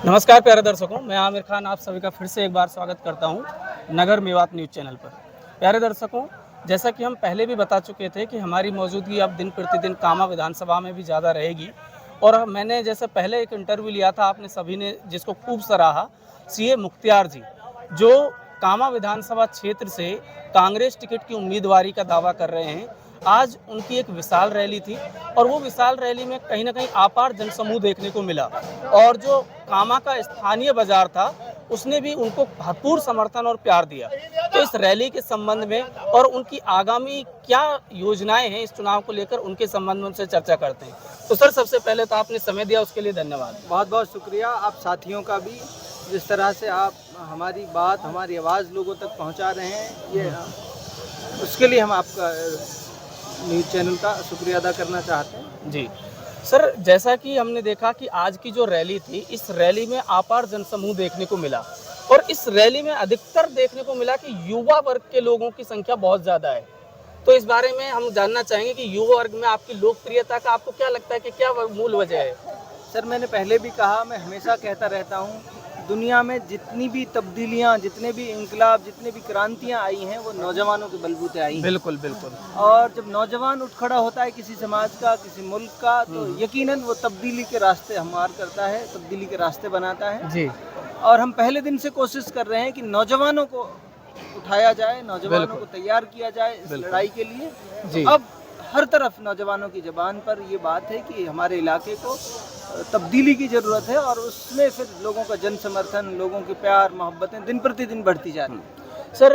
नमस्कार प्यारे दर्शकों, मैं आमिर खान आप सभी का फिर से एक बार स्वागत करता हूं नगर मेवात न्यूज़ चैनल पर। प्यारे दर्शकों, जैसा कि हम पहले भी बता चुके थे कि हमारी मौजूदगी अब दिन प्रतिदिन कामा विधानसभा में भी ज़्यादा रहेगी और मैंने जैसे पहले एक इंटरव्यू लिया था, आपने सभी ने जिसको खूब सराहा, सीए मुख्तियार जी, जो कामा विधानसभा क्षेत्र से कांग्रेस टिकट की उम्मीदवारी का दावा कर रहे हैं। आज उनकी एक विशाल रैली थी और वो विशाल रैली में कहीं न कहीं अपार जनसमूह देखने को मिला और जो कामा का स्थानीय बाजार था, उसने भी उनको भरपूर समर्थन और प्यार दिया। तो इस रैली के संबंध में और उनकी आगामी क्या योजनाएं हैं इस चुनाव को लेकर, उनके संबंध में उनसे चर्चा करते हैं। तो सर, सबसे पहले तो आपने समय दिया उसके लिए धन्यवाद। बहुत बहुत शुक्रिया आप साथियों का भी, जिस तरह से आप हमारी बात, हमारी आवाज़ लोगों तक पहुंचा रहे हैं, ये उसके लिए हम आपका न्यूज़ चैनल का शुक्रिया अदा करना चाहते हैं। जी सर, जैसा कि हमने देखा कि आज की जो रैली थी, इस रैली में अपार जनसमूह देखने को मिला और इस रैली में अधिकतर देखने को मिला कि युवा वर्ग के लोगों की संख्या बहुत ज़्यादा है। तो इस बारे में हम जानना चाहेंगे कि युवा वर्ग में आपकी लोकप्रियता का आपको क्या लगता है कि क्या मूल वजह है? सर, मैंने पहले भी कहा, मैं हमेशा कहता रहता हूँ, दुनिया में जितनी भी तब्दीलियाँ, जितने भी इंकलाब, जितने भी क्रांतियाँ आई हैं, वो नौजवानों के बलबूते आई हैं। बिल्कुल बिल्कुल। और जब नौजवान उठ खड़ा होता है किसी समाज का, किसी मुल्क का, तो यकीनन वो तब्दीली के रास्ते हमवार करता है, तब्दीली के रास्ते बनाता है। जी। और हम पहले दिन से कोशिश कर रहे हैं कि नौजवानों को उठाया जाए, नौजवानों को तैयार किया जाए इस लड़ाई के लिए। जी। तो अब हर तरफ नौजवानों की ज़बान पर ये बात है कि हमारे इलाके को तब्दीली की ज़रूरत है और उसमें फिर लोगों का जन समर्थन, लोगों की प्यार मोहब्बतें दिन प्रतिदिन बढ़ती जा रही हैं। सर,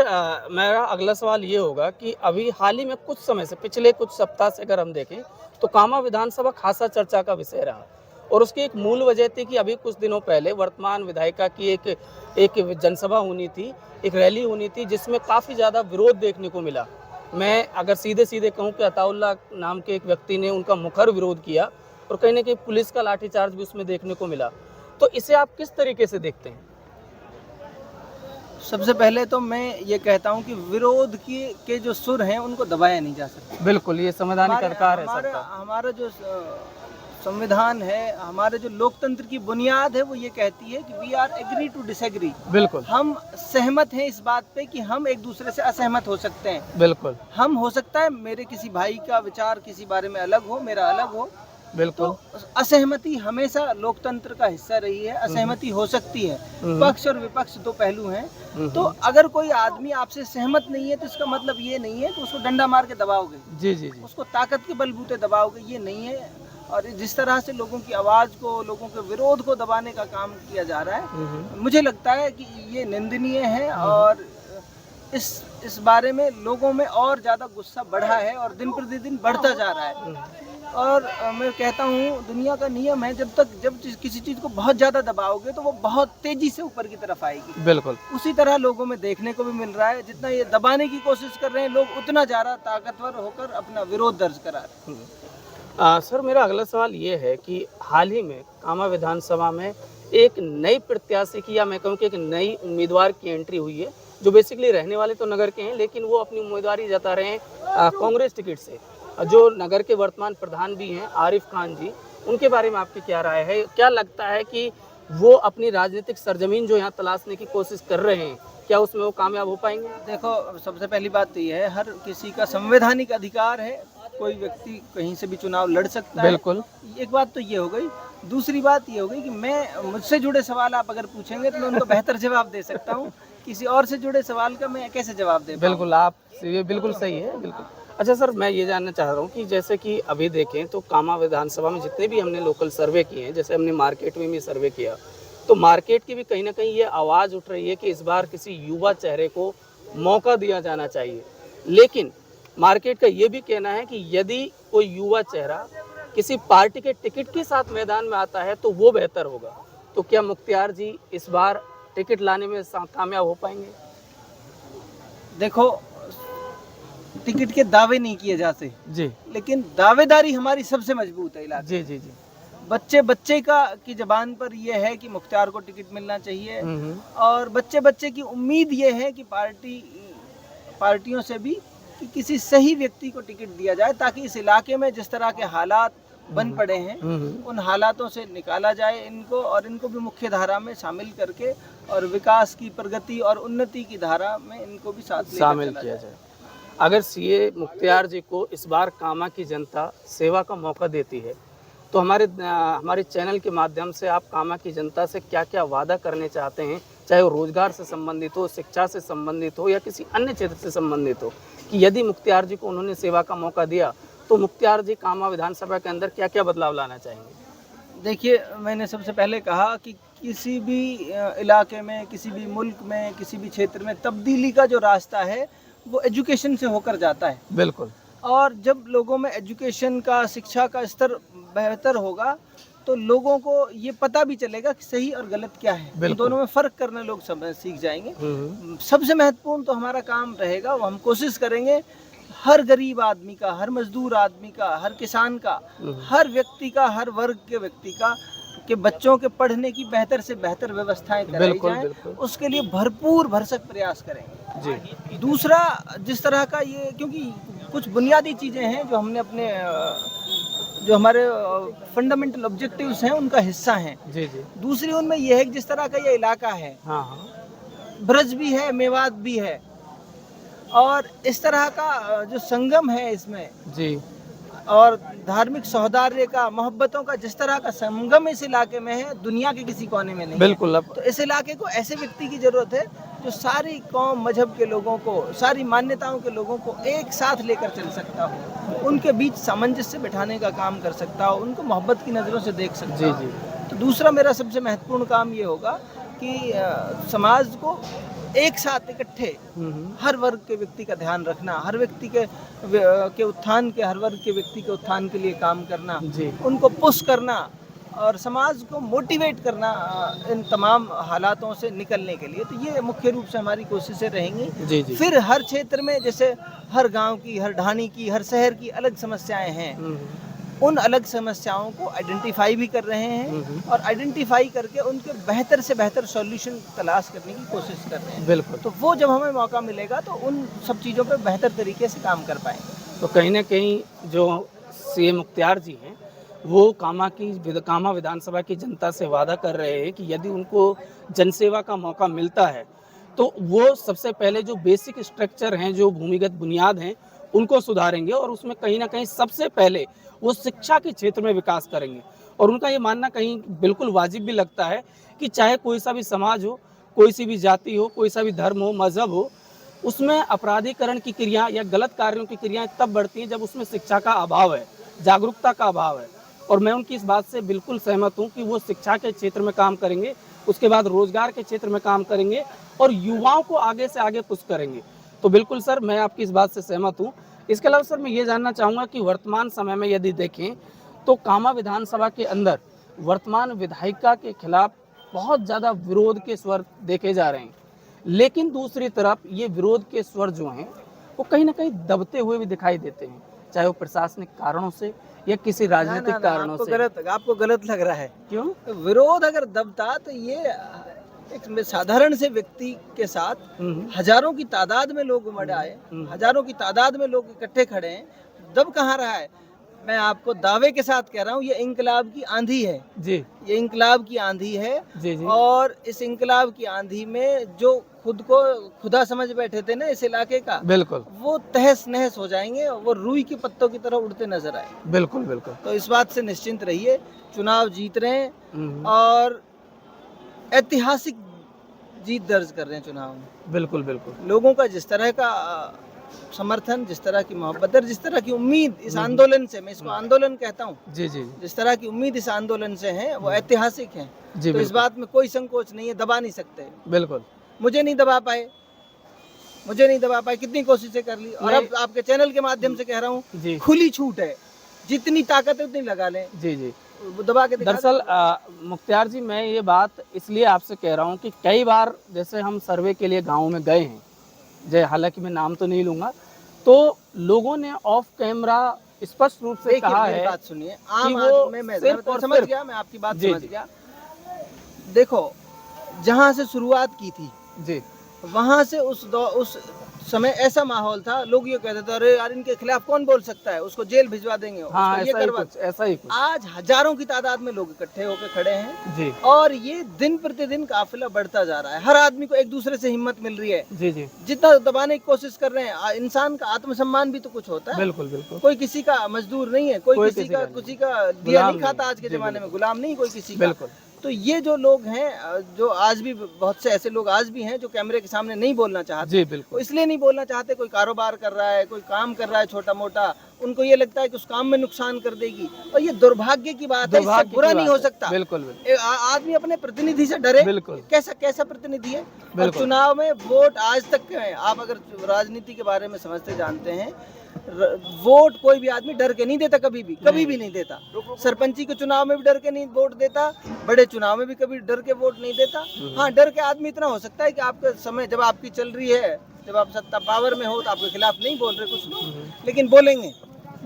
मेरा अगला सवाल ये होगा कि अभी हाल ही में कुछ समय से, पिछले कुछ सप्ताह से अगर हम देखें, तो कामा विधानसभा खासा चर्चा का विषय रहा और उसकी एक मूल वजह थी कि अभी कुछ दिनों पहले वर्तमान विधायिका की एक जनसभा होनी थी, एक रैली होनी थी, जिसमें काफ़ी ज़्यादा विरोध देखने को मिला। मैं अगर सीधे सीधे कहूँ कि अताउल्ला नाम के एक व्यक्ति ने उनका मुखर विरोध किया और कहीं ना कहीं पुलिस का लाठीचार्ज भी उसमें देखने को मिला। तो इसे आप किस तरीके से देखते हैं? सबसे पहले तो मैं ये कहता हूँ कि विरोध के जो सुर हैं उनको दबाया नहीं जा सकता। बिल्कुल, ये संवैधानिक अधिकार है सबका। हमारा जो संविधान है, हमारे जो लोकतंत्र की बुनियाद है, वो ये कहती है कि we are agree to disagree. बिल्कुल। हम सहमत हैं इस बात पे कि हम एक दूसरे से असहमत हो सकते हैं। बिल्कुल। हम हो सकता है मेरे किसी भाई का विचार किसी बारे में अलग हो, मेरा अलग हो। बिल्कुल। तो असहमति हमेशा लोकतंत्र का हिस्सा रही है। असहमति हो सकती है, पक्ष और विपक्ष दो पहलू हैं। तो अगर कोई आदमी आपसे सहमत नहीं है तो इसका मतलब ये नहीं है कि उसको डंडा मार के दबाओगे। जी जी जी। उसको ताकत के बलबूते दबाओगे, ये नहीं है। और जिस तरह से लोगों की आवाज़ को, लोगों के विरोध को दबाने का काम किया जा रहा है, मुझे लगता है कि ये निंदनीय है और इस बारे में लोगों में और ज़्यादा गुस्सा बढ़ा है और दिन प्रतिदिन बढ़ता जा रहा है। और मैं कहता हूँ, दुनिया का नियम है, जब किसी चीज़ को बहुत ज़्यादा दबाओगे तो वो बहुत तेज़ी से ऊपर की तरफ आएगी। बिल्कुल। उसी तरह लोगों में देखने को भी मिल रहा है, जितना ये दबाने की कोशिश कर रहे हैं लोग, उतना ज़्यादा ताकतवर होकर अपना विरोध दर्ज करा रहे हैं। सर, मेरा अगला सवाल ये है कि हाल ही में कामा विधानसभा में एक नई प्रत्याशी की, या मैं कहूँ कि एक नई उम्मीदवार की एंट्री हुई है, जो बेसिकली रहने वाले तो नगर के हैं, लेकिन वो अपनी उम्मीदवारी जता रहे हैं कांग्रेस टिकट से। जो नगर के वर्तमान प्रधान भी हैं, आरिफ खान जी, उनके बारे में आपकी क्या राय है? क्या लगता है कि वो अपनी राजनीतिक सरजमीन जो यहाँ तलाशने की कोशिश कर रहे हैं, क्या उसमें वो कामयाब हो पाएंगे? देखो, सबसे पहली बात तो ये है, हर किसी का संवैधानिक अधिकार है, कोई व्यक्ति कहीं से भी चुनाव लड़ सकता है। बिल्कुल। एक बात तो ये हो गई। दूसरी बात ये हो गई कि मुझसे जुड़े सवाल आप अगर पूछेंगे तो मैं उनको बेहतर जवाब दे सकता हूँ। किसी और से जुड़े सवाल का मैं कैसे जवाब दे पाऊँ? बिल्कुल, आप ये बिल्कुल सही है, बिल्कुल। अच्छा सर, मैं ये जानना चाह रहा हूँ कि जैसे कि अभी देखें तो कामा विधानसभा में जितने भी हमने लोकल सर्वे किए हैं, जैसे हमने मार्केट में भी सर्वे किया, तो मार्केट की भी कहीं ना कहीं ये आवाज़ उठ रही है कि इस बार किसी युवा चेहरे को मौका दिया जाना चाहिए। लेकिन मार्केट का ये भी कहना है कि यदि कोई युवा चेहरा किसी पार्टी के टिकट के साथ मैदान में आता है तो वो बेहतर होगा। तो क्या मुख्तियार जी इस बार टिकट लाने में कामयाब हो पाएंगे? देखो, टिकट के दावे नहीं किए जाते जी लेकिन दावेदारी हमारी सबसे मजबूत है इलाके। जी जी जी। बच्चे की जबान पर यह है कि मुख्तियार को टिकट मिलना चाहिए और बच्चे की उम्मीद ये है कि पार्टियों से भी कि किसी सही व्यक्ति को टिकट दिया जाए, ताकि इस इलाके में जिस तरह के हालात बन पड़े हैं, उन हालातों से निकाला जाए इनको, और इनको भी मुख्य धारा में शामिल करके और विकास की, प्रगति और उन्नति की धारा में इनको भी साथ लेकर शामिल चला किया जाए। अगर सीए मुख्तियार जी को इस बार कामा की जनता सेवा का मौका देती है, तो हमारे चैनल के माध्यम से आप कामा की जनता से क्या क्या वादा करने चाहते हैं, चाहे वो रोजगार से संबंधित हो, शिक्षा से संबंधित हो या किसी अन्य क्षेत्र से संबंधित हो, कि यदि मुख्तियार जी को उन्होंने सेवा का मौका दिया तो मुख्तियार जी कामा विधानसभा के अंदर क्या क्या बदलाव लाना चाहेंगे? देखिए, मैंने सबसे पहले कहा कि किसी भी इलाके में, किसी भी मुल्क में, किसी भी क्षेत्र में तब्दीली का जो रास्ता है वो एजुकेशन से होकर जाता है। बिल्कुल। और जब लोगों में एजुकेशन का, शिक्षा का स्तर बेहतर होगा तो लोगों को ये पता भी चलेगा कि सही और गलत क्या है। इन दोनों में फ़र्क करना लोग सीख जाएंगे। सबसे महत्वपूर्ण तो हमारा काम रहेगा, वो हम कोशिश करेंगे हर गरीब आदमी का, हर मजदूर आदमी का, हर किसान का, हर व्यक्ति का, हर वर्ग के व्यक्ति का, के बच्चों के पढ़ने की बेहतर से बेहतर व्यवस्थाएं कराई जाएं। उसके लिए भरपूर भरसक प्रयास करेंगे जी। दूसरा, जिस तरह का ये, क्योंकि कुछ बुनियादी चीज़ें हैं जो हमने अपने जो हमारे फंडामेंटल ऑब्जेक्टिव्स हैं उनका हिस्सा हैं जी जी। दूसरी उनमें यह है कि जिस तरह का ये इलाका है, ब्रज भी है, मेवात भी है, और इस तरह का जो संगम है इसमें जी, और धार्मिक सौहार्द का, मोहब्बतों का जिस तरह का संगम इस इलाके में है, दुनिया के किसी कोने में नहीं। बिल्कुल। अब तो इस इलाके को ऐसे व्यक्ति की जरूरत है जो सारी कौम, मजहब के लोगों को, सारी मान्यताओं के लोगों को एक साथ लेकर चल सकता हो, उनके बीच सामंजस्य बिठाने का काम कर सकता हो, उनको मोहब्बत की नज़रों से देख सकता हो। जी। तो दूसरा मेरा सबसे महत्वपूर्ण काम ये होगा कि समाज को एक साथ इकट्ठे हर वर्ग के व्यक्ति का ध्यान रखना, हर व्यक्ति के उत्थान के, हर वर्ग के व्यक्ति के उत्थान के लिए काम करना, उनको पुश करना और समाज को मोटिवेट करना इन तमाम हालातों से निकलने के लिए। तो ये मुख्य रूप से हमारी कोशिशें रहेंगी जी जी। फिर हर क्षेत्र में, जैसे हर गांव की, हर ढाणी की, हर शहर की अलग समस्याएं हैं, उन अलग समस्याओं को आइडेंटिफाई भी कर रहे हैं और आइडेंटिफाई करके उनके बेहतर से बेहतर सॉल्यूशन तलाश करने की कोशिश कर रहे हैं। बिल्कुल। तो वो जब हमें मौका मिलेगा तो उन सब चीज़ों पे बेहतर तरीके से काम कर पाएंगे। तो कहीं ना कहीं जो सीए मुख्तियार जी हैं वो कामा विधानसभा की जनता से वादा कर रहे हैं कि यदि उनको जनसेवा का मौका मिलता है तो वो सबसे पहले जो बेसिक स्ट्रक्चर हैं, जो भूमिगत बुनियाद हैं, उनको सुधारेंगे और उसमें कहीं ना कहीं सबसे पहले वो शिक्षा के क्षेत्र में विकास करेंगे। और उनका ये मानना कहीं बिल्कुल वाजिब भी लगता है कि चाहे कोई सा भी समाज हो, कोई सी भी जाति हो, कोई सा भी धर्म हो, मजहब हो, उसमें अपराधीकरण की क्रिया या गलत कार्यों की क्रियाएं तब बढ़ती हैं जब उसमें शिक्षा का अभाव है, जागरूकता का अभाव है। और मैं उनकी इस बात से बिल्कुल सहमत हूँ कि वो शिक्षा के क्षेत्र में काम करेंगे, उसके बाद रोजगार के क्षेत्र में काम करेंगे और युवाओं को आगे से आगे पुश करेंगे। तो बिल्कुल सर, मैं आपकी इस बात से सहमत हूँ। इसके अलावा सर मैं ये जानना चाहूँगा कि वर्तमान समय में यदि देखें तो कामा विधानसभा के अंदर वर्तमान विधायिका के खिलाफ बहुत ज़्यादा विरोध के स्वर देखे जा रहे हैं, लेकिन दूसरी तरफ ये विरोध के स्वर जो हैं वो कहीं ना कहीं दबते हुए भी दिखाई देते हैं, चाहे वो प्रशासनिक कारणों से या किसी राजनीतिक कारणों से। आपको गलत लग रहा है। क्यों? विरोध अगर दबता तो ये एक साधारण से व्यक्ति के साथ हजारों की तादाद में लोग उमड़ आए, हजारों की तादाद में लोग इकट्ठे खड़े हैं, दब कहाँ रहा है? मैं आपको दावे के साथ कह रहा हूँ, ये इंकलाब की आंधी है जी, ये इंकलाब की आंधी है जी जी। और इस इंकलाब की आंधी में जो खुद को खुदा समझ बैठे थे ना इस इलाके का, बिल्कुल वो तहस नहस हो जाएंगे, वो रुई के पत्तों की तरह उड़ते नजर आए। बिल्कुल बिल्कुल। तो इस बात से निश्चिंत रहिए, चुनाव जीत रहे हैं और ऐतिहासिक जीत दर्ज कर रहे हैं चुनाव में। बिल्कुल बिल्कुल। लोगों का जिस तरह का समर्थन, जिस तरह की मोहब्बत और जिस तरह की उम्मीद इस आंदोलन से, मैं इसको आंदोलन कहता हूँ जी जी, जिस तरह की उम्मीद इस आंदोलन से है वो ऐतिहासिक है जी। तो इस बात में कोई संकोच नहीं है, दबा नहीं सकते। बिल्कुल। मुझे नहीं दबा पाए, कितनी कोशिशें कर ली, और अब आपके चैनल के माध्यम से कह रहा हूँ, खुली छूट है, जितनी ताकत है उतनी लगा लें जी जी, दबा के। दरअसल मुख्तियार जी, मैं ये बात इसलिए आपसे कह रहा हूँ कि कई बार जैसे हम सर्वे के लिए गाँव में गए हैं, हालांकि मैं नाम तो नहीं लूंगा, तो लोगों ने ऑफ कैमरा स्पष्ट रूप से कहा है, बात सुनिए, मैं समझ गया, मैं आपकी बात समझ गया। देखो, जहां से शुरुआत की थी जी, वहां से उस समय ऐसा माहौल था, लोग ये कहते थे अरे यार इनके खिलाफ कौन बोल सकता है, उसको जेल भिजवा देंगे, हाँ, उसको ये ऐसा ही करवा। कुछ, ऐसा ही कुछ। आज हजारों की तादाद में लोग इकट्ठे होकर खड़े हैं जी और ये दिन प्रतिदिन काफिला बढ़ता जा रहा है। हर आदमी को एक दूसरे से हिम्मत मिल रही है, जी जी, जितना दबाने की कोशिश कर रहे हैं। इंसान का आत्मसम्मान भी तो कुछ होता है। बिल्कुल बिल्कुल। कोई किसी का मजदूर नहीं है, कोई किसी का दिया गुलाम नहीं खाता। नहीं। आज के जी, जमाने में बिल्कुल। गुलाम नहीं कोई किसी का। बिल्कुल तो ये जो लोग हैं, जो आज भी बहुत से ऐसे लोग आज भी हैं जो कैमरे के सामने नहीं बोलना चाहते। जी वो बिल्कुल। इसलिए नहीं बोलना चाहते, कोई कारोबार कर रहा है, कोई काम कर रहा है छोटा मोटा, उनको ये लगता है कि उस काम में नुकसान कर देगी, और ये दुर्भाग्य की बात है। इससे दुर्भाग्य बुरा की नहीं बात हो है। सकता। बिल्कुल बिल्कुल आदमी अपने प्रतिनिधि से डरे। बिल्कुल कैसा कैसा प्रतिनिधि है। और बिल्कुल। चुनाव में वोट आज तक के हैं, आप अगर राजनीति के बारे में समझते जानते हैं, वोट कोई भी आदमी डर के नहीं देता, कभी भी नहीं देता। सरपंची के चुनाव में भी डर के नहीं वोट देता, बड़े चुनाव में भी कभी डर के वोट नहीं देता। हाँ, डर के आदमी इतना हो सकता है कि आपका समय जब आपकी चल रही है, जब आप सत्ता पावर में हो, तो आपके खिलाफ नहीं बोल रहे कुछ, लेकिन बोलेंगे।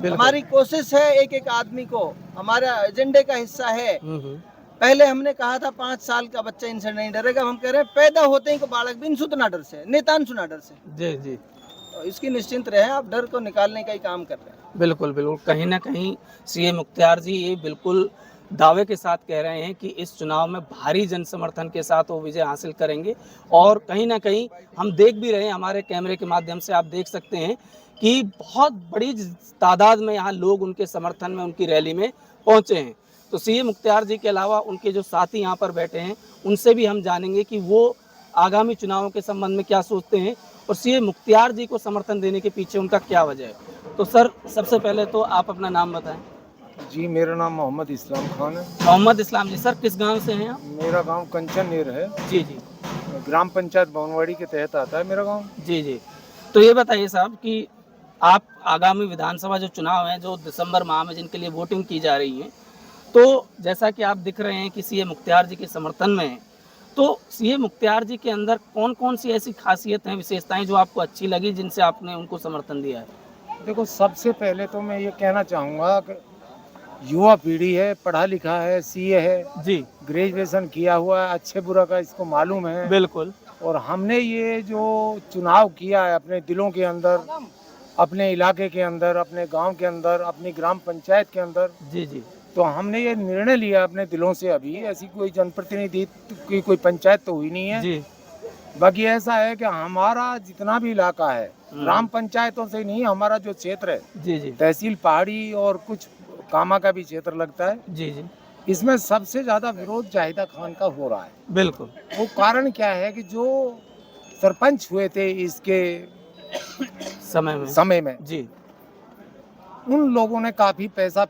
हमारी कोशिश है एक एक आदमी को, हमारा एजेंडे का हिस्सा है। पहले हमने कहा था 5 साल का बच्चा इनसे नहीं डरेगा, हम कह रहे हैं पैदा होते ही को बालक भी इनसुत ना डर से, नेतान सुना डर से। जी जी, तो इसकी निश्चिंत रहे, आप डर को निकालने का ही काम कर रहे हैं। बिल्कुल बिल्कुल। कहीं ना कहीं सीए मुख्तार जी ये बिल्कुल दावे के साथ कह रहे हैं कि इस चुनाव में भारी जन समर्थन के साथ वो विजय हासिल करेंगे। और कहीं ना कहीं हम देख भी रहे हैं, हमारे कैमरे के माध्यम से आप देख सकते हैं कि बहुत बड़ी तादाद में यहाँ लोग उनके समर्थन में, उनकी रैली में पहुँचे हैं। तो सीए मुख्तार जी के अलावा उनके जो साथी यहाँ पर बैठे हैं, उनसे भी हम जानेंगे कि वो आगामी चुनावों के संबंध में क्या सोचते हैं और सीए मुख्तार जी को समर्थन देने के पीछे उनका क्या वजह है। तो सर, सबसे पहले तो आप अपना नाम बताएं। जी, मेरा नाम मोहम्मद इस्लाम खान है। मोहम्मद इस्लाम जी। सर, किस गांव से हैं आप? मेरा गांव कंचन नेर है। जी जी ग्राम पंचायत भवनवाड़ी के तहत आता है मेरा गांव। जी जी। तो ये बताइए साहब कि आप आगामी विधानसभा जो चुनाव हैं, जो दिसंबर माह में जिनके लिए वोटिंग की जा रही है, तो जैसा कि आप दिख रहे हैं कि सीए मुख्तार जी के समर्थन में हैं, तो सीए मुख्तार जी के अंदर कौन कौन सी ऐसी खासियत हैं, विशेषताएं जो आपको अच्छी लगी, जिनसे आपने उनको समर्थन दिया है? देखो, सबसे पहले तो मैं ये कहना चाहूँगा कि युवा पीढ़ी है, पढ़ा लिखा है, सीए है, जी ग्रेजुएशन किया हुआ है, अच्छे बुरा का इसको मालूम है। बिल्कुल। और हमने ये जो चुनाव किया है अपने दिलों के अंदर, अपने इलाके के अंदर, अपने गांव के अंदर, अपनी ग्राम पंचायत के अंदर, जी जी तो हमने ये निर्णय लिया अपने दिलों से। अभी ऐसी कोई जनप्रतिनिधि की कोई पंचायत तो हुई नहीं है जी बाकी ऐसा है कि हमारा जितना भी इलाका है, ग्राम पंचायतों से नहीं, हमारा जो क्षेत्र है, जी जी तहसील पहाड़ी और कुछ कामा का भी क्षेत्र लगता है, जी जी, इसमें सबसे ज्यादा विरोध जाहिदा खान का हो रहा है। बिल्कुल। वो कारण क्या है कि जो सरपंच हुए थे इसके समय में, जी उन लोगों ने काफी पैसा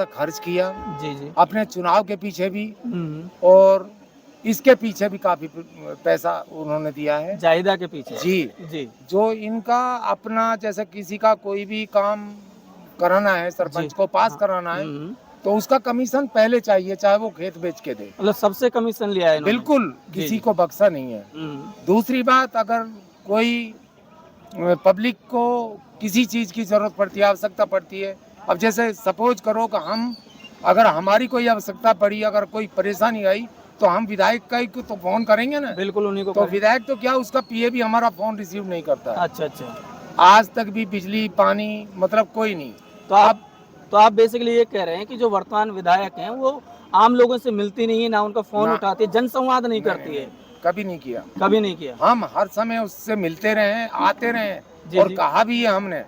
खर्च किया जी जी, अपने चुनाव के पीछे भी, और इसके पीछे भी काफी पैसा उन्होंने दिया है, जायदा के पीछे। जी जी जो इनका अपना, जैसे किसी का कोई भी काम कराना है, सरपंच को पास कराना है, तो उसका कमीशन पहले चाहिए, चाहे वो खेत बेच के दे। मतलब सबसे कमीशन लिया है इन्होंने। बिल्कुल, किसी को बख्शा नहीं है। दूसरी बात, अगर कोई पब्लिक को किसी चीज की जरूरत पड़ती है, आवश्यकता पड़ती है, अब जैसे सपोज करो कि अगर हमारी कोई आवश्यकता पड़ी, अगर कोई परेशानी आई, तो हम विधायक का ही तो फोन करेंगे ना। बिल्कुल, उन्हीं को तो विधायक तो क्या, उसका पीए भी हमारा फोन रिसीव नहीं करता है। अच्छा अच्छा। आज तक भी बिजली पानी मतलब कोई नहीं। तो आप बेसिकली ये कह रहे हैं कि जो वर्तमान विधायक हैं वो आम लोगों से मिलती नहीं है, ना उनका फोन उठाती है, जनसंवाद नहीं करती है। कभी नहीं किया, कभी नहीं किया। हम हर समय उससे मिलते रहे हैं, आते रहे हैं, जी, और जी। कहा भी है हमने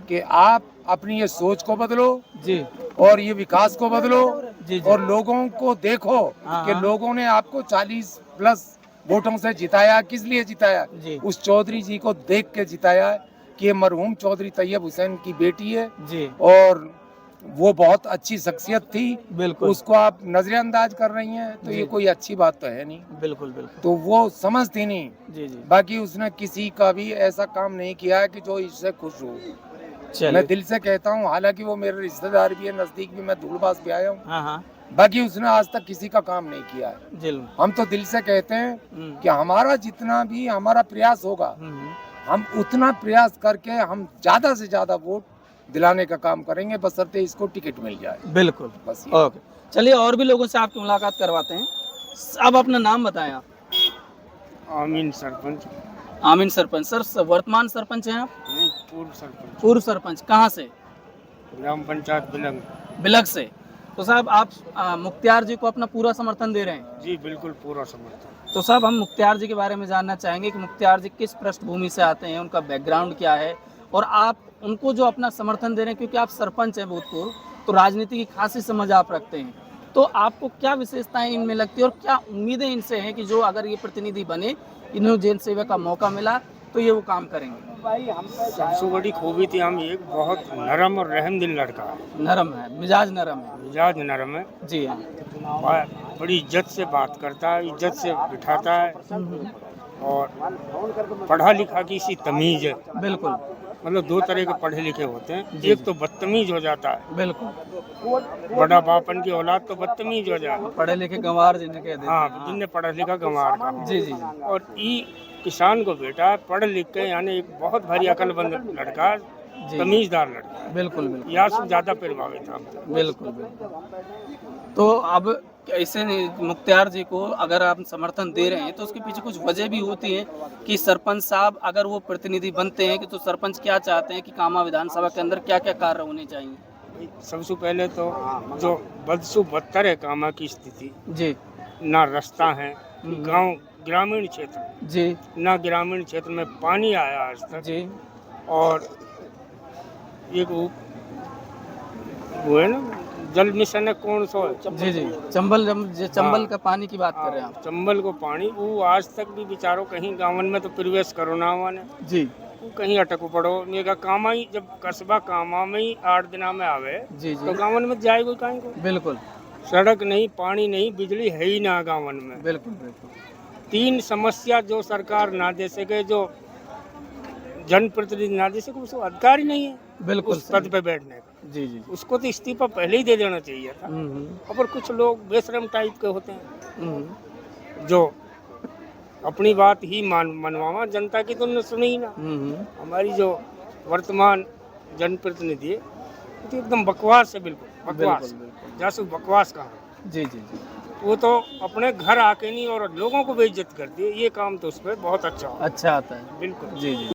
कि आप अपनी ये सोच को बदलो जी और ये विकास को बदलो, जी जी, और लोगों को देखो कि लोगों ने आपको 40+ वोटों से जिताया। किस लिए जिताया? जी उस चौधरी जी को देख के जिताया कि ये मरहूम चौधरी तैयब हुसैन की बेटी है, जी, और वो बहुत अच्छी शख्सियत थी। बिल्कुल उसको आप नजरअंदाज कर रही हैं, तो जी। ये कोई अच्छी बात तो है नहीं। बिल्कुल बिल्कुल। तो वो समझती नहीं। जी जी, बाकी उसने किसी का भी ऐसा काम नहीं किया है कि जो इससे खुश हो। मैं चलिए। दिल से कहता हूँ, हालांकि वो मेरे रिश्तेदार भी है, नजदीक भी, मैं धूलबास भी आया हूँ, हाँ हाँ, बाकी उसने आज तक किसी का काम नहीं किया है। जिल हम तो दिल से कहते हैं कि हमारा जितना भी हमारा प्रयास होगा, हम उतना प्रयास करके हम ज्यादा से ज्यादा वोट दिलाने का काम करेंगे, बशर्ते इसको टिकट मिल जाए। बिल्कुल। बस ये। ओके, चलिए और भी लोगों से आपकी मुलाकात करवाते हैं। अब अपना नाम बताएं आप। आमीन सरपंच। आमीन सरपंच। सर वर्तमान सरपंच हैं आप? नहीं, पूर्व सरपंच, पूर्व सरपंच। कहाँ से? ग्राम पंचायत बिलंग। बिलग से। तो साहब आप मुख्तियार जी को अपना पूरा समर्थन दे रहे हैं? जी बिल्कुल पूरा समर्थन। तो साहब हम मुख्तियार जी के बारे में जानना चाहेंगे कि मुख्तियार जी किस पृष्ठभूमि से आते हैं, उनका बैकग्राउंड क्या है, और आप उनको जो अपना समर्थन दे रहे हैं, क्योंकि आप सरपंच हैं भूतपूर्व, तो राजनीति की खासी समझ आप रखते हैं, तो आपको क्या विशेषताएं इनमें लगती है और क्या उम्मीदें इनसे हैं कि जो अगर ये प्रतिनिधि बने, इन्हें जेल सेवा का मौका मिला तो ये वो काम करेंगे? सबसे बड़ी खूबी थी हम एक बहुत नरम और रहम दिल लड़का है। नरम है, मिजाज नरम है। मिजाज नरम है, जी हाँ। बड़ी इज्जत से बात करता है, इज्जत से बिठाता है, और पढ़ा लिखा की सी तमीज है। बिल्कुल मतलब दो तरह के पढ़े लिखे होते हैं, जी, एक तो बदतमीज हो जाता है, बिल्कुल। बड़ा बापन की औलाद तो बदतमीज हो जाए। पढ़े लिखे गंवार जिन्हें कहते हैं। हाँ, जिनने पढ़ा लिखा गंवार का। जी जी। और ई किसान को बेटा पढ़ लिख के यानी एक बहुत भारी अकलमंद लड़का, जी। तमीजदार लड़का, बिल्कुल बिल्कुल या से ज्यादा प्रभावित था। बिल्कुल बिल्कुल। तो अब ऐसे मुख्तियार जी को अगर आप समर्थन दे रहे हैं तो उसके पीछे कुछ वजह भी होती है कि सरपंच साहब अगर वो प्रतिनिधि बनते हैं कि तो सरपंच क्या चाहते हैं कि कामा विधानसभा के अंदर क्या क्या कार्य होने चाहिए? सबसे पहले तो जो बदसु बदतर है कामा की स्थिति, जी ना रास्ता है, गांव ग्रामीण क्षेत्र, जी ना ग्रामीण क्षेत्र में पानी आया आज तक, जी। और एक वो है ना जल मिशन है, कौन सा है? जी जी, चंबल का पानी की बात कर रहे हैं आप? चंबल को पानी वो आज तक भी बेचारों कहीं गाँव में तो प्रवेश करो ना ने जी वो कहीं अटक पड़ो। ये का कामा ही जब कस्बा कामा में ही 8 दिना में आवे जी तो जी, गाँव में जाएगा कहीं को? बिल्कुल सड़क नहीं, पानी नहीं, बिजली है ही ना गाँव में। बिल्कुल बिल्कुल। 3 समस्या जो सरकार ना दे सके, जो जनप्रतिनिधि ना दे सके, उसको अधिकार ही नहीं है बिल्कुल उस पद पे बैठने का। जी जी। उसको तो इस्तीफा पहले ही दे देना चाहिए था। और कुछ लोग बेशरम टाइप के होते हैं जो अपनी बात ही मनवावा, जनता की तो न सुनी ही ना। हमारी जो वर्तमान जनप्रतिनिधि है वो तो एकदम बकवास है, बिल्कुल बकवास, बिल्कुल बिल्कुल। जैसे बकवास कहा। जी जी जी, वो तो अपने घर आके नहीं और लोगों को बेइज्जत करती है, ये काम तो उस पर बहुत अच्छा अच्छा आता है। बिल्कुल। जी जी।